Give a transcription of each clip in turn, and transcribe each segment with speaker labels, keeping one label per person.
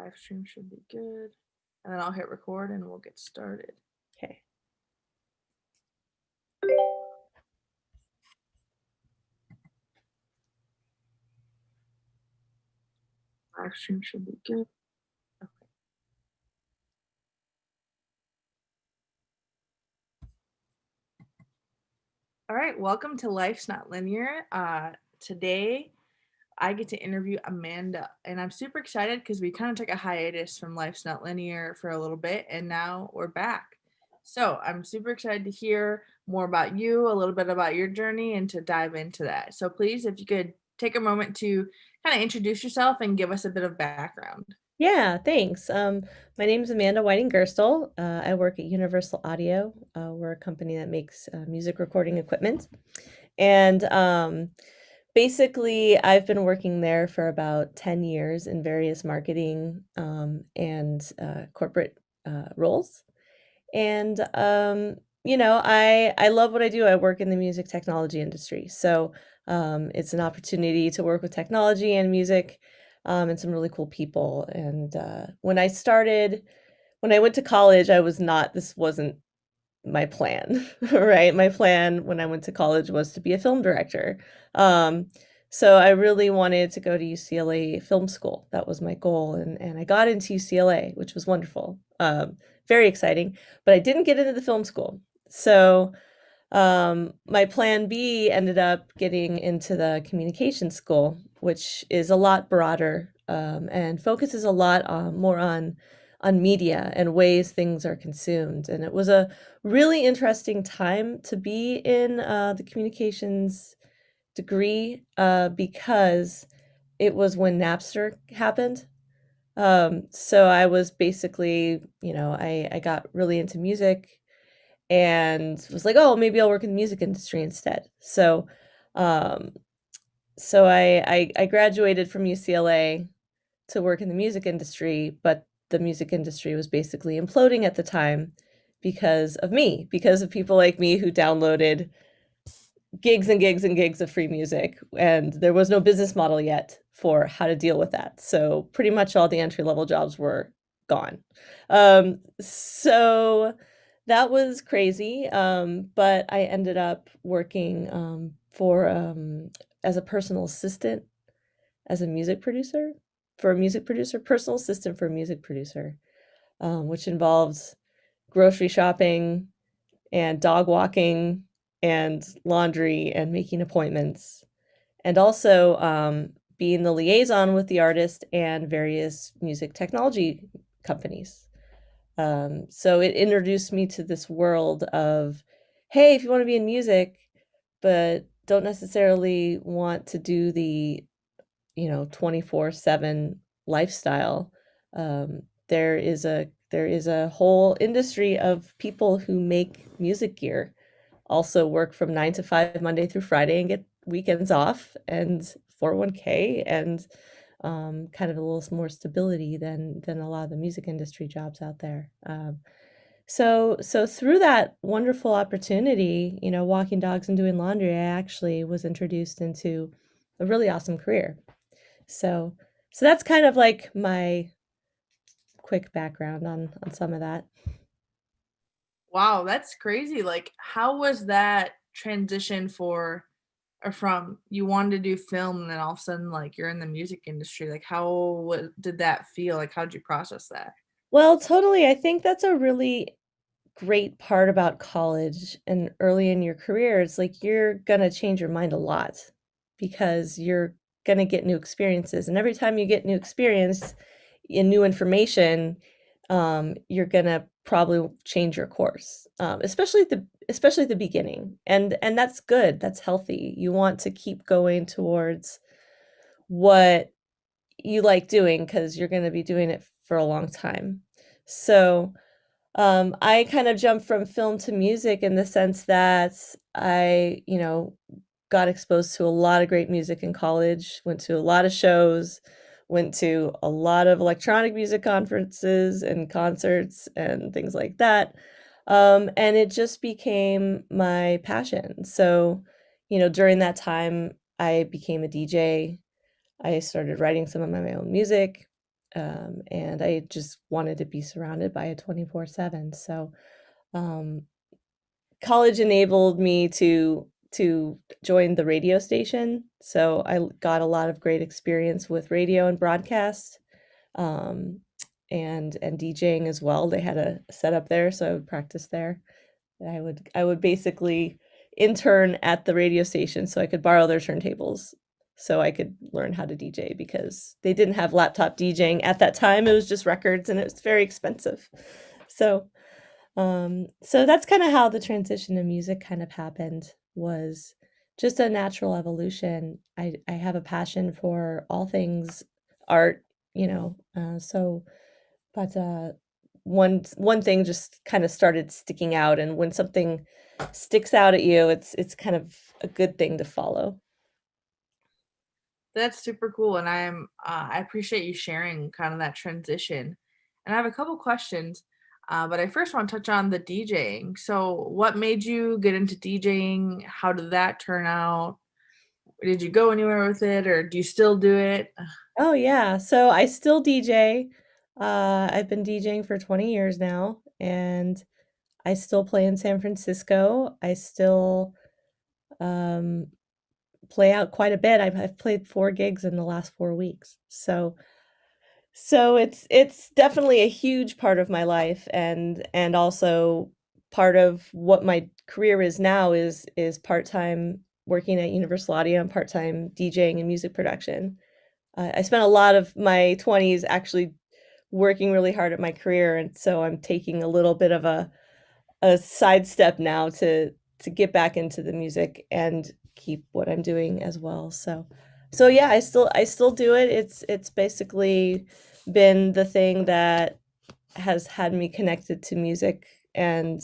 Speaker 1: Live stream should be good. And then I'll hit record and we'll get started.
Speaker 2: Okay.
Speaker 1: Live stream should be good. Okay. All right, welcome to Life's Not Linear. Today I get to interview Amanda, and I'm super excited because we kind of took a hiatus from Life's Not Linear for a little bit, and now we're back. So I'm super excited to hear more about you, a little bit about your journey, and to dive into that. So please, if you could take a moment to kind of introduce yourself and give us a bit of background.
Speaker 2: Yeah, thanks. My name is Amanda Whiting Gertstle. I work at Universal Audio. We're a company that makes music recording equipment. And basically, I've been working there for about 10 years in various marketing and corporate roles. And I love what I do. I work in the music technology industry. So it's an opportunity to work with technology and music and some really cool people. And when I went to college, this wasn't my plan, right? My plan when I went to college was to be a film director. Um, so I really wanted to go to UCLA film school. That was my goal. And I got into UCLA, which was wonderful. Very exciting, but I didn't get into the film school. So my plan B ended up getting into the communication school, which is a lot broader and focuses a lot more on media and ways things are consumed. And it was a really interesting time to be in the communications degree because it was when Napster happened. So I was basically, I got really into music and was like, oh, maybe I'll work in the music industry instead. Um, so I graduated from UCLA to work in the music industry, but the music industry was basically imploding at the time because of me, because of people like me who downloaded gigs and gigs and gigs of free music, and there was no business model yet for how to deal with that. So pretty much all the entry level jobs were gone. So that was crazy. But I ended up working for as a personal assistant, as a music producer, for a music producer, personal assistant for a music producer, which involves grocery shopping and dog walking and laundry and making appointments, and also being the liaison with the artist and various music technology companies. So it introduced me to this world of, hey, if you want to be in music, but don't necessarily want to do the 24/7 lifestyle, there is a whole industry of people who make music gear, also work from 9 to 5 Monday through Friday and get weekends off and 401k and kind of a little more stability than a lot of the music industry jobs out there. So through that wonderful opportunity, walking dogs and doing laundry, I actually was introduced into a really awesome career. So so that's kind of like my quick background on some of that.
Speaker 1: Wow, that's crazy. Like, how was that transition for or from you wanted to do film and then all of a sudden like you're in the music industry? Like, did that feel? Like, how did you process that?
Speaker 2: Well, totally. I think that's a really great part about college and early in your career. It's like you're gonna change your mind a lot because you're gonna get new experiences. And every time you get new experience and new information, you're gonna probably change your course, especially at the beginning. And that's good. That's healthy. You want to keep going towards what you like doing because you're going to be doing it for a long time. So I kind of jumped from film to music in the sense that I got exposed to a lot of great music in college, went to a lot of shows, went to a lot of electronic music conferences and concerts and things like that. And it just became my passion. So, during that time, I became a DJ. I started writing some of my own music. and I just wanted to be surrounded by a 24/7. So, um, college enabled me to join the radio station. So I got a lot of great experience with radio and broadcast, um, and DJing as well. They had a setup there, so I would practice there. I would basically intern at the radio station so I could borrow their turntables so I could learn how to DJ because they didn't have laptop DJing at that time. It was just records and it was very expensive. So, so that's kind of how the transition to music kind of happened, was just a natural evolution. I have a passion for all things art, so but, one thing just kinda started sticking out, and when something sticks out at you, it's kind of a good thing to follow.
Speaker 1: That's super cool, and I appreciate you sharing kind of that transition. And I have a couple questions, but I first want to touch on the DJing. So, what made you get into DJing? How did that turn out? Did you go anywhere with it, or do you still do it?
Speaker 2: Oh, yeah, so I still DJ. I've been DJing for 20 years now, and I still play in San Francisco. I still, um, play out quite a bit. I've played 4 gigs in the last 4 weeks, so it's definitely a huge part of my life, and also part of what my career is now is part-time working at Universal Audio and part-time DJing and music production. I spent a lot of my 20s actually working really hard at my career, and so I'm taking a little bit of a sidestep now to get back into the music and keep what I'm doing as well. So yeah, I still do it. It's basically been the thing that has had me connected to music and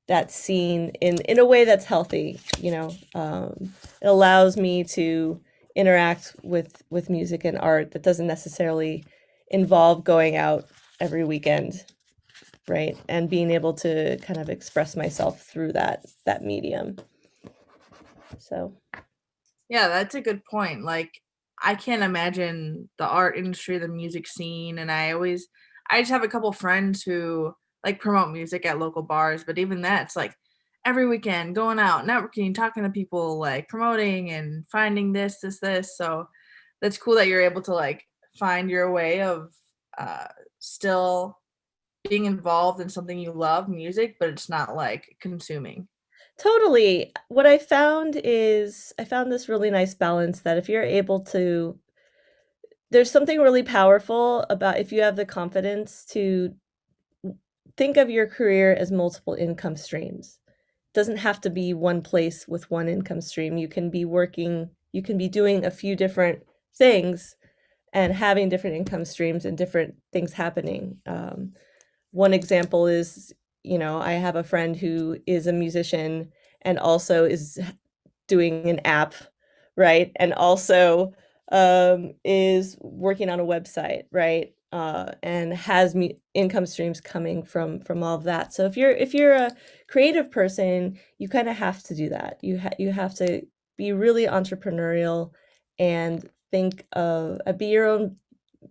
Speaker 2: that scene in a way that's healthy. It allows me to interact with music and art that doesn't necessarily involve going out every weekend, right? And being able to kind of express myself through that medium. So,
Speaker 1: Yeah, that's a good point. Like, I can't imagine the art industry, the music scene, and I just have a couple friends who like promote music at local bars, but even that's like every weekend going out, networking, talking to people, like promoting and finding this. So that's cool that you're able to like find your way of uh still being involved in something you love, music, but it's not like consuming.
Speaker 2: totally. What I found this really nice balance that if you're able to, there's something really powerful about if you have the confidence to think of your career as multiple income streams. Doesn't have to be one place with one income stream. You can be doing a few different things and having different income streams and different things happening. One example is, I have a friend who is a musician and also is doing an app, right? And also is working on a website, right? And has income streams coming from all of that. So if you're a creative person, you kind of have to do that. You have to be really entrepreneurial and think of be your own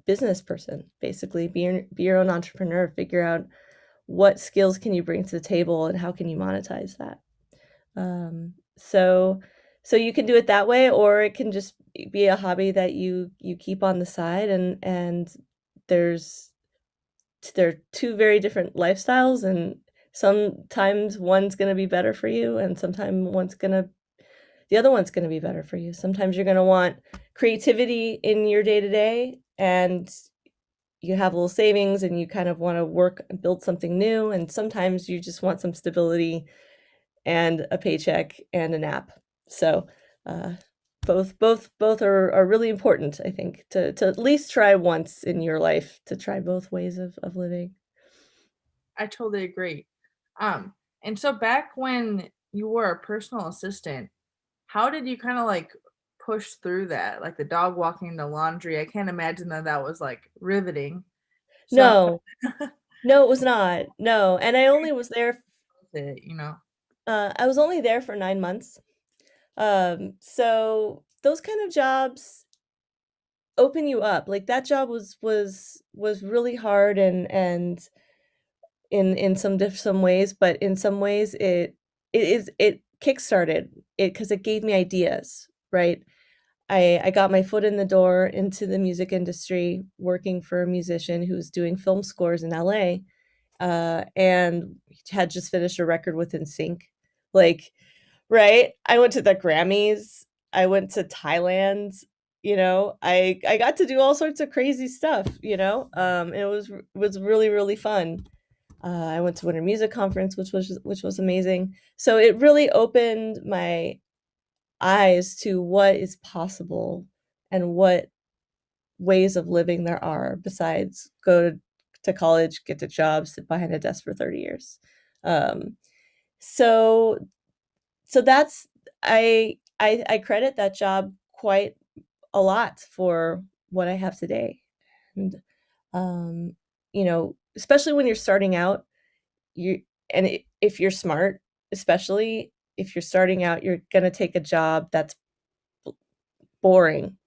Speaker 2: business person, basically. Be your own entrepreneur. Figure out what skills can you bring to the table and how can you monetize that. So you can do it that way, or it can just be a hobby that you keep on the side, and there's there are two very different lifestyles, and sometimes one's gonna be better for you, and sometimes the other one's gonna be better for you. Sometimes you're gonna want creativity in your day to day, and you have a little savings, and you kind of want to work and build something new, and sometimes you just want some stability and a paycheck and a nap. So, uh, both are really important, I think, to at least try once in your life to try both ways of living.
Speaker 1: I totally agree. Um, and so back when you were a personal assistant, how did you kinda, like, push through that? Like, the dog walking, the laundry, I can't imagine that that was, like, riveting. So
Speaker 2: No, no, it was not. No, and I was only there for 9 months. So those kind of jobs, open you up. Like that job was really hard and in some ways, but in some ways it kickstarted it because it gave me ideas, right? I got my foot in the door into the music industry working for a musician who's doing film scores in LA, and had just finished a record with NSYNC. Like, right? I went to the Grammys. I went to Thailand. I got to do all sorts of crazy stuff. It was really really fun. I went to Winter Music Conference, which was amazing. So it really opened my eyes to what is possible and what ways of living there are besides go to college, get a job, sit behind a desk for 30 years. Um, so so that's I credit that job quite a lot for what I have today. And especially when you're starting out, you and if you're smart, especially if you're starting out, you're going to take a job that's boring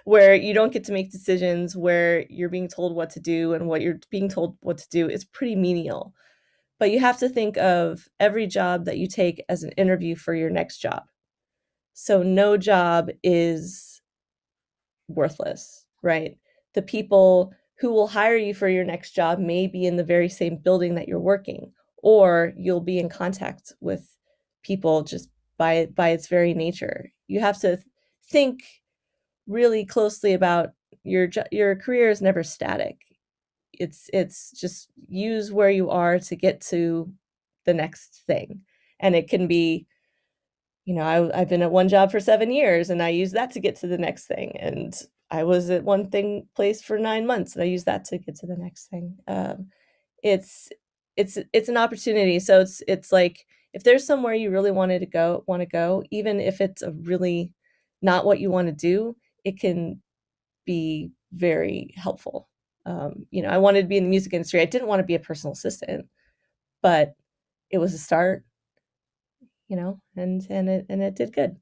Speaker 2: where you don't get to make decisions, where you're being told what to do, and what you're being told what to do is pretty menial. But you have to think of every job that you take as an interview for your next job. So no job is worthless, right? The people who will hire you for your next job may be in the very same building that you're working, or you'll be in contact with people just by its very nature. You have to think really closely about your career is never static. It's just use where you are to get to the next thing. And it can be, I've been at one job for 7 years and I use that to get to the next thing. And I was at one place for 9 months and I use that to get to the next thing. It's it's an opportunity. So it's like if there's somewhere you really want to go, even if it's a really not what you want to do, it can be very helpful. I wanted to be in the music industry. I didn't want to be a personal assistant, but it was a start, and it did good.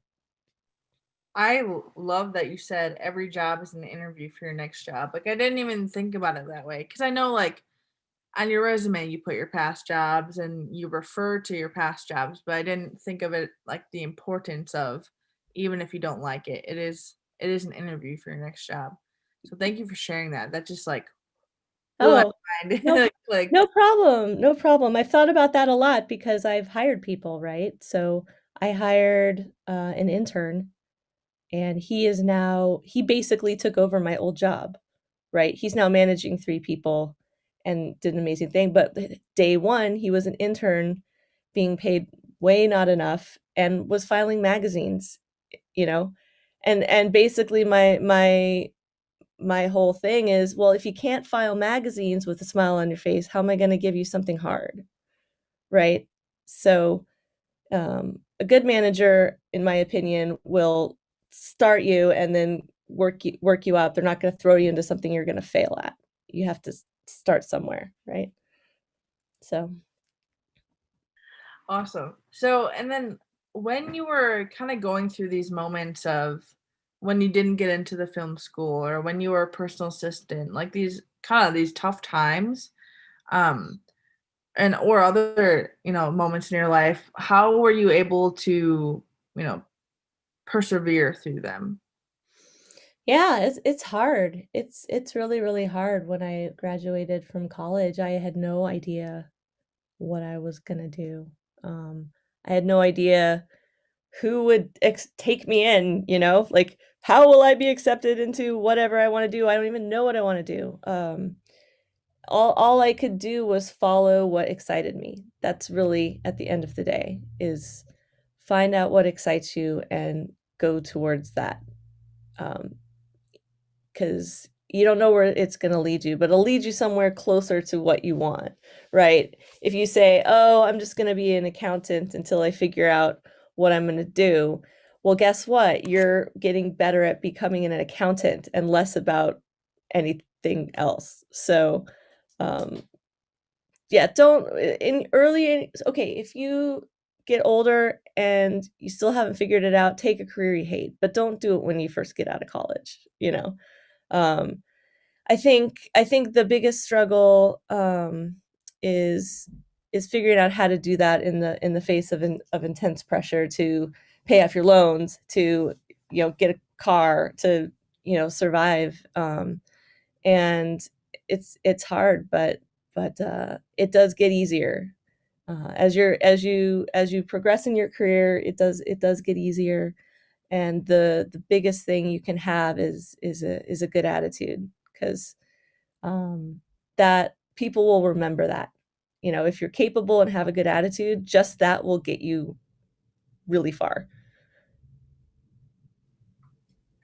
Speaker 1: Love that you said every job is an interview for your next job. Like I didn't even think about it that way because I know like on your resume you put your past jobs and you refer to your past jobs, but I didn't think of it like the importance of even if you don't like it, it is an interview for your next job. So thank you for sharing that. That just like blew my
Speaker 2: Oh,
Speaker 1: mind.
Speaker 2: no,
Speaker 1: It clicked.
Speaker 2: no problem, no problem. I've thought about that a lot because I've hired people, right? So I hired an intern, and he basically took over my old job, right? He's now managing 3 people and did an amazing thing. But day one, he was an intern being paid way not enough and was filing magazines, you know? And basically my whole thing is, well, if you can't file magazines with a smile on your face, how am I going to give you something hard? Right? So a good manager, in my opinion, will start you and then work you up. They're not going to throw you into something you're going to fail at. You have to start somewhere, right? So
Speaker 1: Awesome. So, and then when you were kind of going through these moments of when you didn't get into the film school or when you were a personal assistant, like these kind of these tough times, um, and or other, moments in your life, how were you able to, you know, persevere through them?
Speaker 2: yeah, it's hard. It's really really hard. When I graduated from college, I had no idea what I was gonna do. I had no idea who would take me in, like how will I be accepted into whatever I want to do? I don't even know what I want to do. All I could do was follow what excited me. That's really at the end of the day is find out what excites you and go towards that. Because you don't know where it's going to lead you, but it'll lead you somewhere closer to what you want, right? If you say, oh, I'm just going to be an accountant until I figure out what I'm going to do, well, guess what? You're getting better at becoming an accountant and less about anything else. So, um, yeah, don't in early, okay, if you get older and you still haven't figured it out, take a career you hate, but don't do it when you first get out of college, you know? Um, I think the biggest struggle is figuring out how to do that in the face of intense pressure to pay off your loans, to get a car, to survive. And it's hard, but it does get easier as you progress in your career. It does get easier, and the biggest thing you can have is a good attitude, because that people will remember that. If you're capable and have a good attitude, just that will get you really far.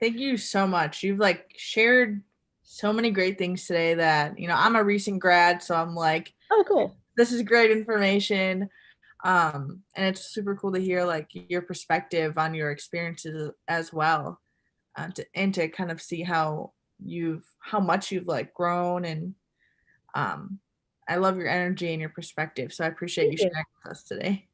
Speaker 1: Thank you so much. You've like shared so many great things today that, I'm a recent grad, so I'm like,
Speaker 2: Oh, cool.
Speaker 1: this is great information. And it's super cool to hear like your perspective on your experiences as well. And to kind of see how much you've like grown, and um I love your energy and your perspective. So I appreciate
Speaker 2: Thank
Speaker 1: you
Speaker 2: you.
Speaker 1: sharing with us today.